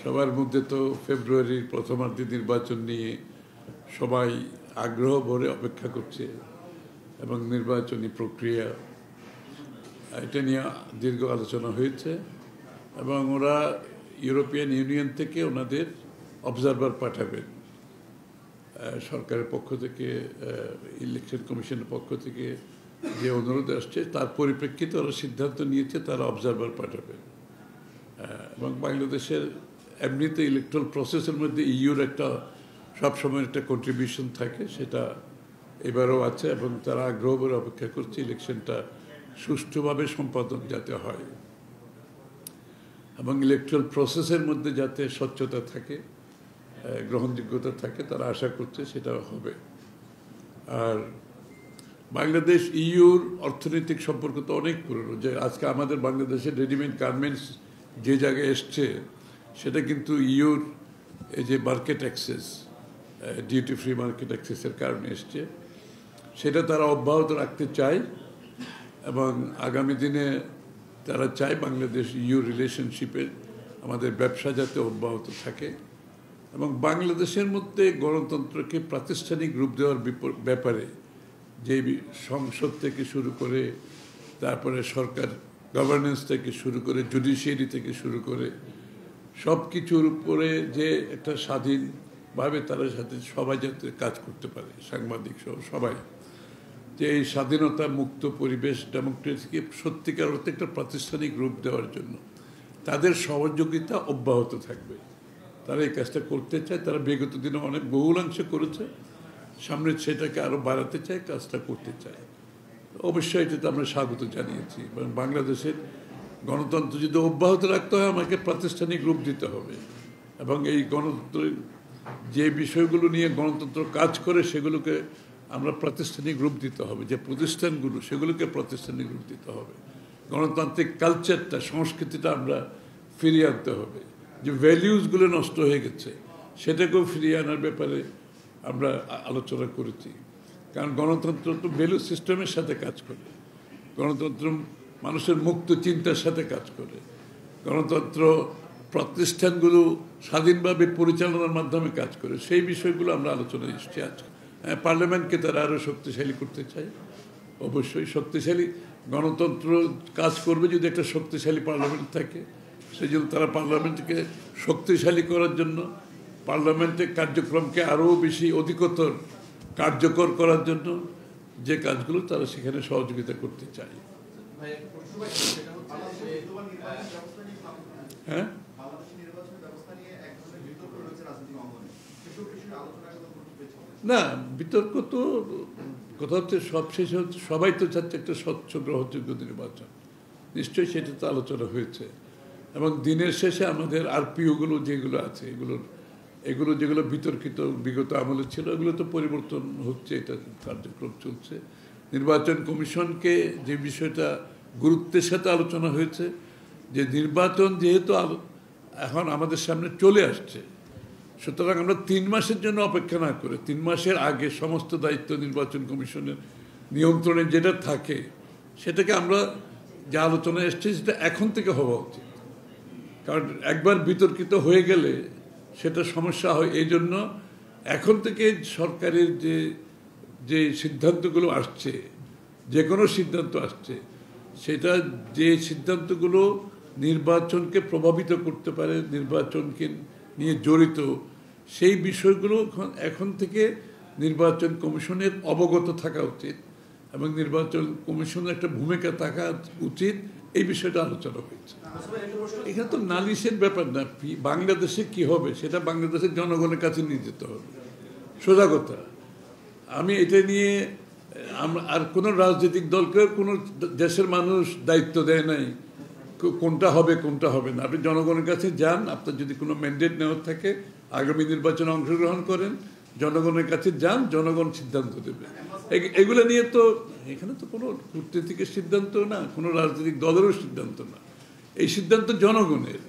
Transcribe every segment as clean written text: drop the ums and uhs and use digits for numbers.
সবার মধ্যে তো ফেব্রুয়ারির প্রথমার্ধে নির্বাচন নিয়ে সবাই আগ্রহ ভরে অপেক্ষা করছে এবং নির্বাচনী প্রক্রিয়া এটা নিয়ে দীর্ঘ আলোচনা হয়েছে এবং ওরা ইউরোপিয়ান ইউনিয়ন থেকে ওনাদের অবজারভার পাঠাবেন সরকারের পক্ষ থেকে ইলেকশন কমিশনের পক্ষ থেকে যে অনুরোধ আসছে তার পরিপ্রেক্ষিতে ওরা সিদ্ধান্ত নিয়েছে তারা অবজারভার পাঠাবেন এবং বাংলাদেশের এমনিতে ইলেকট্রাল প্রসেসের মধ্যে ইউর একটা সবসময় একটা কন্ট্রিবিউশন থাকে সেটা এবারও আছে এবং তারা আগ্রহ করে অপেক্ষা করছে ইলেকশনটা সুষ্ঠুভাবে সম্পাদন যাতে হয় এবং ইলেকট্রাল প্রসেসের মধ্যে যাতে স্বচ্ছতা থাকে গ্রহণযোগ্যতা থাকে তারা আশা করছে সেটা হবে। আর বাংলাদেশ ইউর অর্থনৈতিক সম্পর্ক তো অনেক পুরনো, যে আজকে আমাদের বাংলাদেশের রেডিমেড গার্মেন্টস যে জায়গায় এসছে সেটা কিন্তু ইউর এই যে market access duty free market অ্যাক্সেসের কারণে এসছে, সেটা তারা অব্যাহত রাখতে চায় এবং আগামী দিনে তারা চায় বাংলাদেশ ইউ রিলেশনশিপে আমাদের ব্যবসা যাতে অব্যাহত থাকে এবং বাংলাদেশের মধ্যে গণতন্ত্রকে প্রাতিষ্ঠানিক রূপ দেওয়ার ব্যাপারে যে সংসদ থেকে শুরু করে তারপরে সরকার গভর্নেন্স থেকে শুরু করে জুডিশিয়ারি থেকে শুরু করে সব কিছুর উপরে যে একটা স্বাধীনভাবে তারা সাথে সবাই যাতে কাজ করতে পারে, সাংবাদিক সহ সবাই, যে এই স্বাধীনতা মুক্ত পরিবেশ ডেমোক্রেসিকে সত্যিকার অর্থে একটা প্রাতিষ্ঠানিক রূপ দেওয়ার জন্য তাদের সহযোগিতা অব্যাহত থাকবে। তারা এই কাজটা করতে চায়, তারা বিগত দিনে অনেক বহুলাংশে করেছে, সামনে সেটাকে আরও বাড়াতে চায়, কাজটা করতে চায়। অবশ্যই এটাতে আমরা স্বাগত জানিয়েছি এবং বাংলাদেশের গণতন্ত্র যদি অব্যাহত রাখতে হয় আমাকে প্রাতিষ্ঠানিক রূপ দিতে হবে এবং এই গণতন্ত্রের যে বিষয়গুলো নিয়ে গণতন্ত্র কাজ করে সেগুলোকে আমরা প্রাতিষ্ঠানিক রূপ দিতে হবে, যে প্রতিষ্ঠানগুলো সেগুলোকে প্রাতিষ্ঠানিক রূপ দিতে হবে, গণতান্ত্রিক কালচারটা সংস্কৃতিটা আমরা ফিরিয়ে আনতে হবে, যে ভ্যালিউসগুলো নষ্ট হয়ে গেছে সেটাকেও ফিরিয়ে আনার ব্যাপারে আমরা আলোচনা করেছি। কারণ গণতন্ত্র তো ভ্যালু সিস্টেমের সাথে কাজ করে, গণতন্ত্র মানুষের মুক্ত চিন্তার সাথে কাজ করে, গণতন্ত্র প্রতিষ্ঠানগুলো স্বাধীনভাবে পরিচালনার মাধ্যমে কাজ করে, সেই বিষয়গুলো আমরা আলোচনায় এসেছি আজকে। হ্যাঁ, পার্লামেন্টকে তারা আরও শক্তিশালী করতে চায়, অবশ্যই শক্তিশালী গণতন্ত্র কাজ করবে যদি একটা শক্তিশালী পার্লামেন্ট থাকে, সেই জন্য তারা পার্লামেন্টকে শক্তিশালী করার জন্য পার্লামেন্টের কার্যক্রমকে আরও বেশি অধিকতর কার্যকর করার জন্য যে কাজগুলো তারা সেখানে সহযোগিতা করতে চায়। হ্যাঁ, না বিতর্ক তো কথা হচ্ছে সবশেষে হচ্ছে সবাই তো চাচ্ছে একটা স্বচ্ছ গ্রহণযোগ্য নির্বাচন, নিশ্চয়ই সেটা তো আলোচনা হয়েছে এবং দিনের শেষে আমাদের আরপিওগুলো যেগুলো আছে এগুলো যেগুলো বিতর্কিত বিগত আমলে ছিল এগুলো তো পরিবর্তন হচ্ছে, এটা কার্যক্রম চলছে। নির্বাচন কমিশনকে যে বিষয়টা গুরুত্বের সাথে আলোচনা হয়েছে যে নির্বাচন যেহেতু এখন আমাদের সামনে চলে আসছে, সুতরাং আমরা 3 মাসের জন্য অপেক্ষা না করে 3 মাসের আগে সমস্ত দায়িত্ব নির্বাচন কমিশনের নিয়ন্ত্রণে যেটা থাকে সেটাকে আমরা যে আলোচনায় এসছে সেটা এখন থেকে হওয়া উচিত, কারণ একবার বিতর্কিত হয়ে গেলে সেটা সমস্যা হয়। এই জন্য এখন থেকে সরকারের যে সিদ্ধান্তগুলো আসছে, যে কোনো সিদ্ধান্ত আসছে, সেটা যে সিদ্ধান্তগুলো নির্বাচনকে প্রভাবিত করতে পারে, নির্বাচনকে নিয়ে জড়িত, সেই বিষয়গুলো এখন থেকে নির্বাচন কমিশনের অবগত থাকা উচিত এবং নির্বাচন কমিশনের একটা ভূমিকা থাকা উচিত, এই বিষয়টা আলোচনা হয়েছে। এখানে তো নালিশের ব্যাপার না, বাংলাদেশে কি হবে সেটা বাংলাদেশের জনগণের কাছে নিয়ে যেতে হবে, সোজা কথা। আমি এটা নিয়ে আর কোনো রাজনৈতিক দলকে কোনো দেশের মানুষ দায়িত্ব দেয় নাই কোনটা হবে কোনটা হবে না। আপনি জনগণের কাছে যান, আপনার যদি কোনো ম্যান্ডেট নেওয়ার থাকে আগামী নির্বাচনে অংশগ্রহণ করেন, জনগণের কাছে যান, জনগণ সিদ্ধান্ত দেবে। এগুলো নিয়ে তো এখানে তো কোনো কূটনীতিকের সিদ্ধান্ত না, কোনো রাজনৈতিক দলেরও সিদ্ধান্ত না, এই সিদ্ধান্ত জনগণের।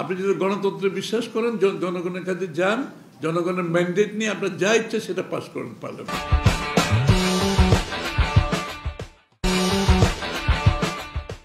আপনি যদি গণতন্ত্রে বিশ্বাস করেন জনগণের কাছে যান, জনগণের ম্যান্ডেট নিয়ে আপনার যা ইচ্ছা সেটা পাস করেন পার্লামেন্ট।